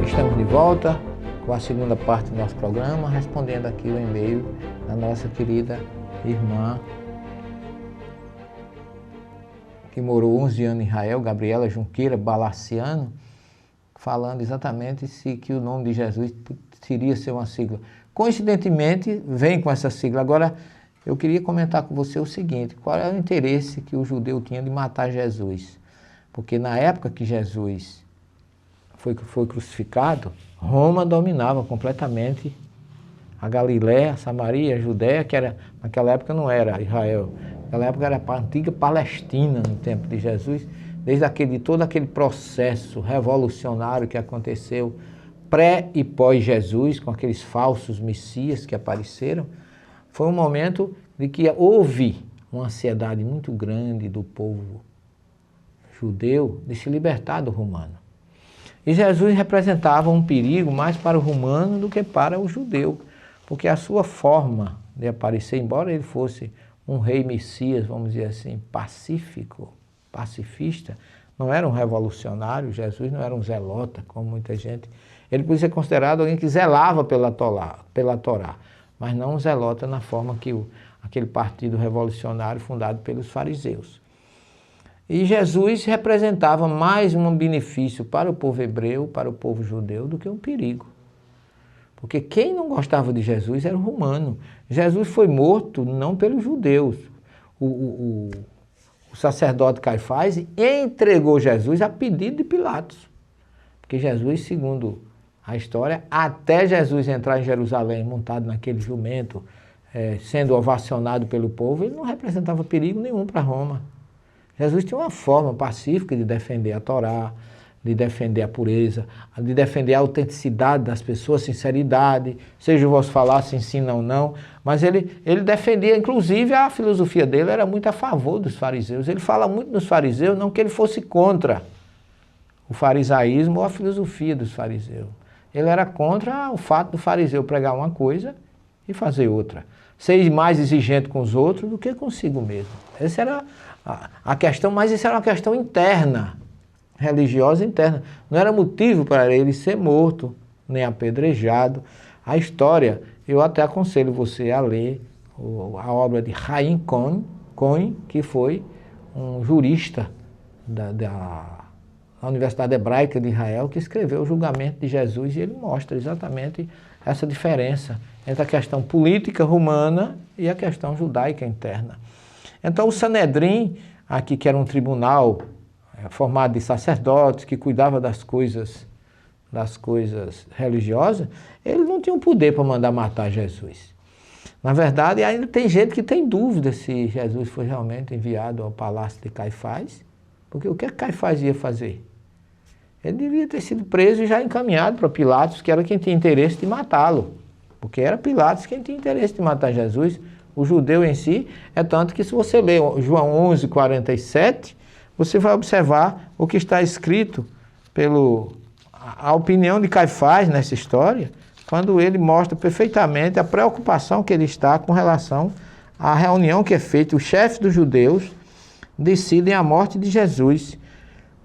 Estamos de volta com a segunda parte do nosso programa, respondendo aqui o e-mail da nossa querida irmã que morou 11 anos em Israel, Gabriela Junqueira Balaciano, falando exatamente que o nome de Jesus seria ser uma sigla. Coincidentemente, vem com essa sigla. Agora, eu queria comentar com você o seguinte: qual é o interesse que o judeu tinha de matar Jesus? Porque na época que Jesus foi crucificado, Roma dominava completamente a Galiléia, a Samaria, a Judéia, que era, naquela época não era Israel, naquela época era a antiga Palestina no tempo de Jesus, desde todo aquele processo revolucionário que aconteceu pré e pós-Jesus, com aqueles falsos messias que apareceram. Foi um momento de que houve uma ansiedade muito grande do povo judeu de se libertar do romano. E Jesus representava um perigo mais para o romano do que para o judeu, porque a sua forma de aparecer, embora ele fosse um rei messias, vamos dizer assim, pacífico, pacifista, não era um revolucionário. Jesus não era um zelota, como muita gente. Ele podia ser considerado alguém que zelava pela Torá, mas não um zelota na forma que aquele partido revolucionário fundado pelos fariseus. E Jesus representava mais um benefício para o povo hebreu, para o povo judeu, do que um perigo. Porque quem não gostava de Jesus era o romano. Jesus foi morto não pelos judeus. O sacerdote Caifás entregou Jesus a pedido de Pilatos. Porque Jesus, segundo a história, até Jesus entrar em Jerusalém montado naquele jumento, sendo ovacionado pelo povo, ele não representava perigo nenhum para Roma. Jesus tinha uma forma pacífica de defender a Torá, de defender a pureza, de defender a autenticidade das pessoas, a sinceridade, seja o vosso falar, se ensina ou não. Mas ele defendia, inclusive a filosofia dele era muito a favor dos fariseus. Ele fala muito dos fariseus, não que ele fosse contra o farisaísmo ou a filosofia dos fariseus. Ele era contra o fato do fariseu pregar uma coisa e fazer outra. Ser mais exigente com os outros do que consigo mesmo. Essa era a questão, mas isso era uma questão interna, religiosa interna. Não era motivo para ele ser morto, nem apedrejado. A história, eu até aconselho você a ler a obra de Chaim Cohen, que foi um jurista da Universidade Hebraica de Israel, que escreveu o julgamento de Jesus, e ele mostra exatamente essa diferença entre a questão política romana e a questão judaica interna. Então o Sanedrim, aqui que era um tribunal formado de sacerdotes, que cuidava das coisas religiosas, ele não tinha o poder para mandar matar Jesus. Na verdade, ainda tem gente que tem dúvida se Jesus foi realmente enviado ao palácio de Caifás, porque o que Caifás ia fazer? Ele devia ter sido preso e já encaminhado para Pilatos, que era quem tinha interesse de matá-lo, porque era Pilatos quem tinha interesse de matar Jesus. O judeu em si, é tanto que se você ler João 11:47, você vai observar o que está escrito a opinião de Caifás nessa história, quando ele mostra perfeitamente a preocupação que ele está com relação à reunião que é feita. Os chefes dos judeus decidem a morte de Jesus.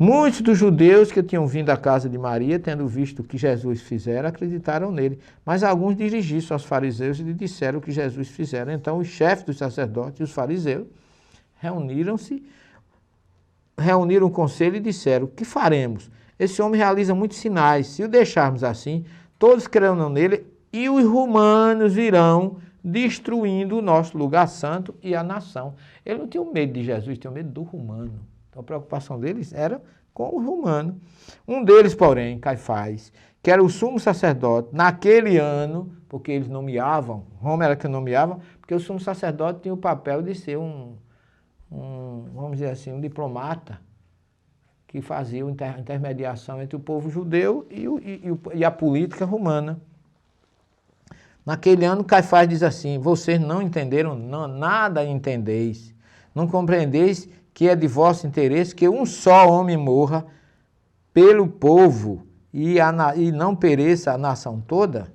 Muitos dos judeus que tinham vindo à casa de Maria, tendo visto o que Jesus fizera, acreditaram nele. Mas alguns dirigiram-se aos fariseus e lhe disseram o que Jesus fizera. Então os chefes dos sacerdotes e os fariseus reuniram o conselho e disseram: o que faremos? Esse homem realiza muitos sinais. Se o deixarmos assim, todos crerão nele e os romanos virão destruindo o nosso lugar santo e a nação. Ele não tinha medo de Jesus, tinha medo do romano. Então a preocupação deles era com o romano. Um deles, porém, Caifás, que era o sumo sacerdote naquele ano, porque eles nomeavam, Roma era que nomeava, porque o sumo sacerdote tinha o papel de ser vamos dizer assim, um diplomata, que fazia a intermediação entre o povo judeu e a política romana. Naquele ano, Caifás diz assim: vocês não entenderam, nada entendeis, não compreendeis que é de vosso interesse que um só homem morra pelo povo e não pereça a nação toda?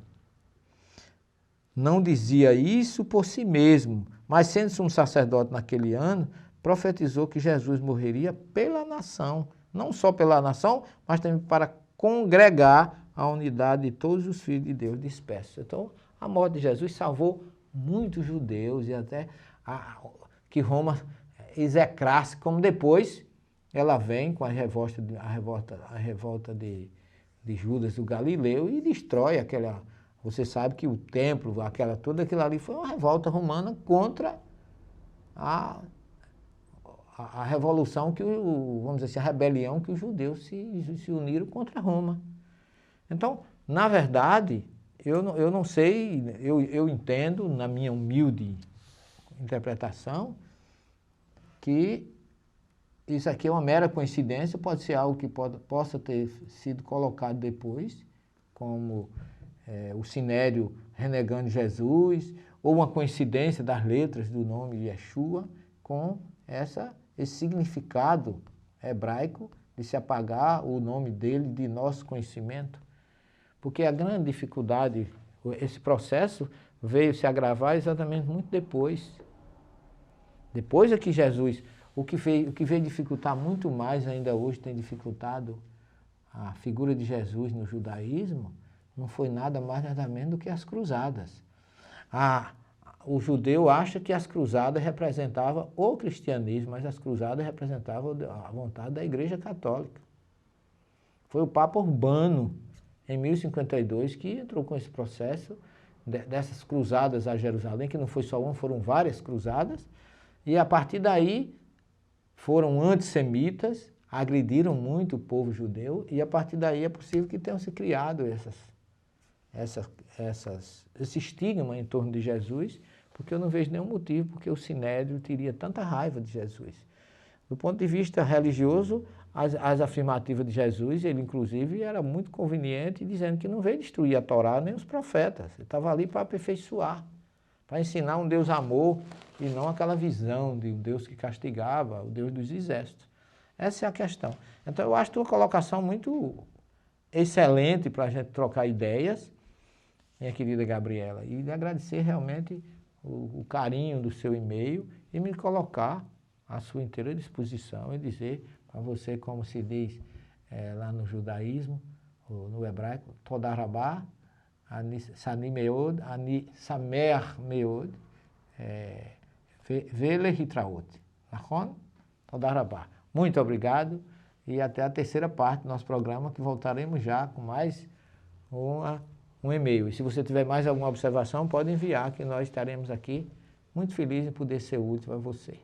Não dizia isso por si mesmo, mas sendo sumo sacerdote naquele ano, profetizou que Jesus morreria pela nação, não só pela nação, mas também para congregar a unidade de todos os filhos de Deus dispersos. Então, a morte de Jesus salvou muitos judeus e até que Roma execrasse, como depois ela vem com a revolta de Judas do Galileu e destrói aquela. Você sabe que o templo, tudo aquilo ali foi uma revolta romana contra a revolução vamos dizer assim, a rebelião que os judeus se uniram contra Roma. Então, na verdade, eu não sei, eu entendo, na minha humilde interpretação, que isso aqui é uma mera coincidência, pode ser algo que possa ter sido colocado depois, como o Sinédrio renegando Jesus, ou uma coincidência das letras do nome de Yeshua com esse significado hebraico de se apagar o nome dele de nosso conhecimento. Porque a grande dificuldade, esse processo veio se agravar exatamente muito depois. Depois é que Jesus, o que veio dificultar muito mais, ainda hoje tem dificultado a figura de Jesus no judaísmo, não foi nada mais nada menos do que as cruzadas. O judeu acha que as cruzadas representavam o cristianismo, mas as cruzadas representavam a vontade da Igreja Católica. Foi o Papa Urbano, em 1052, que entrou com esse processo dessas cruzadas a Jerusalém, que não foi só uma, foram várias cruzadas, e a partir daí foram antissemitas, agrediram muito o povo judeu, e a partir daí é possível que tenham se criado esse estigma em torno de Jesus, porque eu não vejo nenhum motivo porque o Sinédrio teria tanta raiva de Jesus. Do ponto de vista religioso, as afirmativas de Jesus, ele inclusive era muito conveniente, dizendo que não veio destruir a Torá nem os profetas, ele estava ali para aperfeiçoar, para ensinar um Deus amor e não aquela visão de um Deus que castigava, o Deus dos exércitos. Essa é a questão. Então eu acho a tua colocação muito excelente para a gente trocar ideias, minha querida Gabriela, e lhe agradecer realmente o carinho do seu e-mail e me colocar à sua inteira disposição e dizer para você, como se diz lá no judaísmo, ou no hebraico, Toda Rabá, Ani Sani Meod, Ani Samer Meod, Vele Hitraot. Nachon? Toda Rabá. Muito obrigado e até a terceira parte do nosso programa, que voltaremos já com mais um e-mail. E se você tiver mais alguma observação, pode enviar, que nós estaremos aqui muito felizes em poder ser útil a você.